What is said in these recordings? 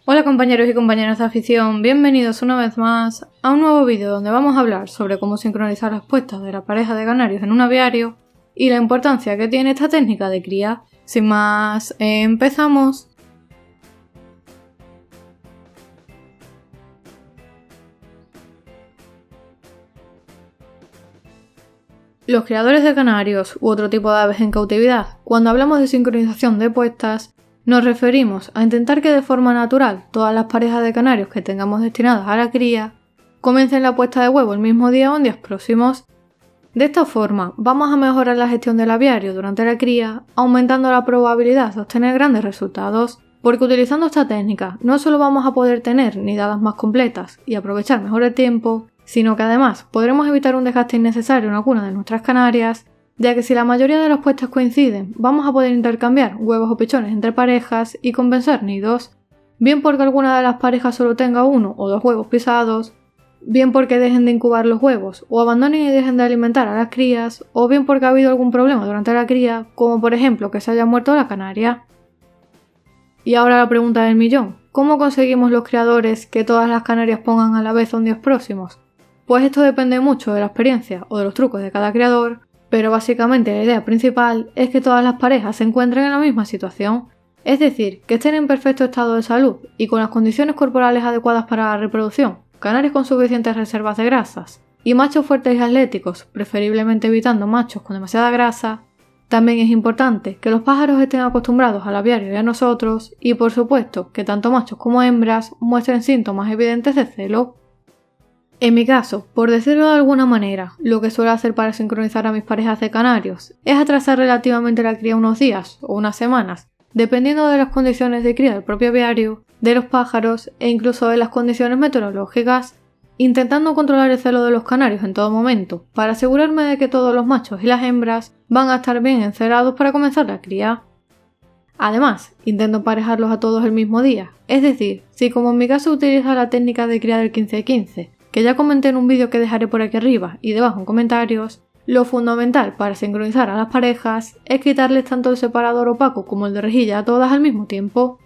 Hola compañeros y compañeras de afición, bienvenidos una vez más a un nuevo vídeo donde vamos a hablar sobre cómo sincronizar las puestas de la pareja de canarios en un aviario y la importancia que tiene esta técnica de cría. Sin más, empezamos. Los criadores de canarios u otro tipo de aves en cautividad, cuando hablamos de sincronización de puestas, nos referimos a intentar que de forma natural todas las parejas de canarios que tengamos destinadas a la cría comiencen la puesta de huevo el mismo día o en días próximos. De esta forma vamos a mejorar la gestión del aviario durante la cría, aumentando la probabilidad de obtener grandes resultados, porque utilizando esta técnica no solo vamos a poder tener nidadas más completas y aprovechar mejor el tiempo, sino que además podremos evitar un desgaste innecesario en alguna de nuestras canarias, ya que si la mayoría de las puestas coinciden, vamos a poder intercambiar huevos o pichones entre parejas y compensar nidos, bien porque alguna de las parejas solo tenga uno o dos huevos pisados, bien porque dejen de incubar los huevos o abandonen y dejen de alimentar a las crías, o bien porque ha habido algún problema durante la cría, como por ejemplo que se haya muerto la canaria. Y ahora la pregunta del millón, ¿cómo conseguimos los criadores que todas las canarias pongan a la vez o en días próximos? Pues esto depende mucho de la experiencia o de los trucos de cada criador, pero básicamente la idea principal es que todas las parejas se encuentren en la misma situación, es decir, que estén en perfecto estado de salud y con las condiciones corporales adecuadas para la reproducción, canarios con suficientes reservas de grasas, y machos fuertes y atléticos, preferiblemente evitando machos con demasiada grasa. También es importante que los pájaros estén acostumbrados al aviario y a nosotros, y por supuesto que tanto machos como hembras muestren síntomas evidentes de celo. En mi caso, por decirlo de alguna manera, lo que suelo hacer para sincronizar a mis parejas de canarios es atrasar relativamente la cría unos días o unas semanas, dependiendo de las condiciones de cría del propio aviario, de los pájaros e incluso de las condiciones meteorológicas, intentando controlar el celo de los canarios en todo momento, para asegurarme de que todos los machos y las hembras van a estar bien encerados para comenzar la cría. Además, intento emparejarlos a todos el mismo día, es decir, si como en mi caso utilizo la técnica de cría del 15-15, que ya comenté en un vídeo que dejaré por aquí arriba y debajo en comentarios, lo fundamental para sincronizar a las parejas es quitarles tanto el separador opaco como el de rejilla a todas al mismo tiempo.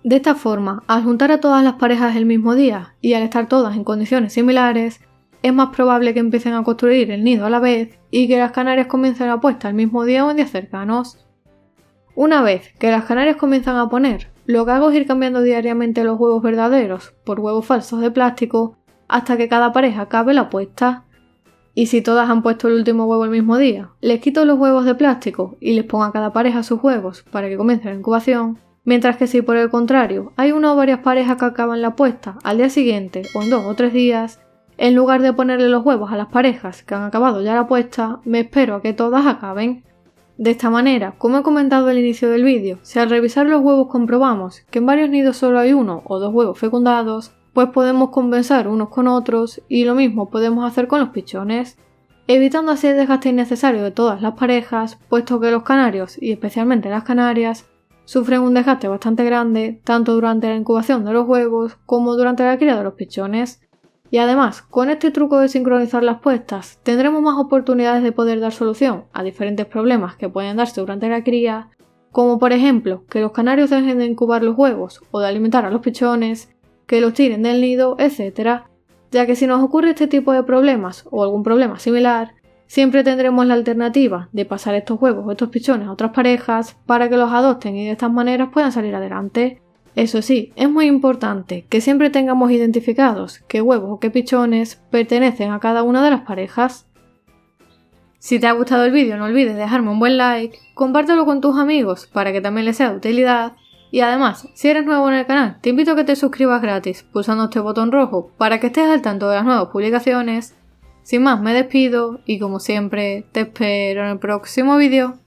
De esta forma, al juntar a todas las parejas el mismo día y al estar todas en condiciones similares, es más probable que empiecen a construir el nido a la vez y que las canarias comiencen la puesta el mismo día o en días cercanos. Una vez que las canarias comienzan a poner, lo que hago es ir cambiando diariamente los huevos verdaderos por huevos falsos de plástico hasta que cada pareja acabe la puesta. Y si todas han puesto el último huevo el mismo día, les quito los huevos de plástico y les pongo a cada pareja sus huevos para que comience la incubación, mientras que si por el contrario hay una o varias parejas que acaban la puesta al día siguiente o en 2 o 3 días, en lugar de ponerle los huevos a las parejas que han acabado ya la puesta, me espero a que todas acaben. De esta manera, como he comentado al inicio del vídeo, si al revisar los huevos comprobamos que en varios nidos solo hay uno o dos huevos fecundados, pues podemos compensar unos con otros y lo mismo podemos hacer con los pichones, evitando así el desgaste innecesario de todas las parejas, puesto que los canarios y especialmente las canarias sufren un desgaste bastante grande tanto durante la incubación de los huevos como durante la cría de los pichones. Y además, con este truco de sincronizar las puestas, tendremos más oportunidades de poder dar solución a diferentes problemas que pueden darse durante la cría, como por ejemplo que los canarios dejen de incubar los huevos o de alimentar a los pichones, que los tiren del nido, etc. Ya que si nos ocurre este tipo de problemas o algún problema similar, siempre tendremos la alternativa de pasar estos huevos o estos pichones a otras parejas para que los adopten y de estas maneras puedan salir adelante. Eso sí, es muy importante que siempre tengamos identificados qué huevos o qué pichones pertenecen a cada una de las parejas. Si te ha gustado el vídeo no olvides dejarme un buen like, compártelo con tus amigos para que también les sea de utilidad. Y además, si eres nuevo en el canal, te invito a que te suscribas gratis pulsando este botón rojo para que estés al tanto de las nuevas publicaciones. Sin más, me despido y como siempre, te espero en el próximo vídeo.